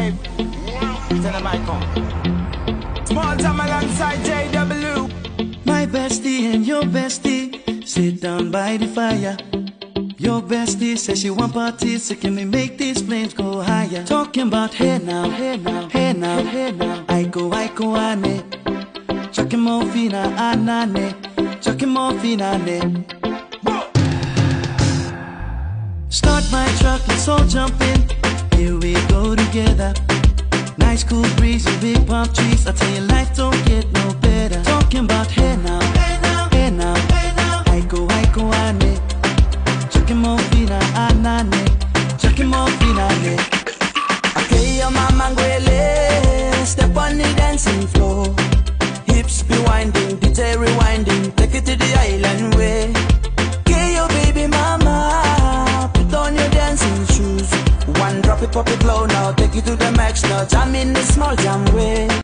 wave. Tell them I come. Small time alongside JW. My bestie and your bestie sit down by the fire. Your bestie says she want parties, so can we make these flames go higher? Talking about hey now, hey now, hey now, hey now. I go, ane. Chucking more fina, anane. Chucking more fina, ane. Start my truck, let's all jump in. Here we go together. Nice cool breeze and big palm trees. I tell you, life don't get no better. Talking about hey now, hey now, hey now, hey now. I go, ane. Chucking more fina, anane. Chucking more fina, ane. Okay, your mama ngwele, step on the dancing floor. Hips be winding, DJ rewinding, take it to the island way. Okay, your baby mama, put on your dancing shoes. One drop it, pop it low now, take it to the max now. Jam in the small jam way.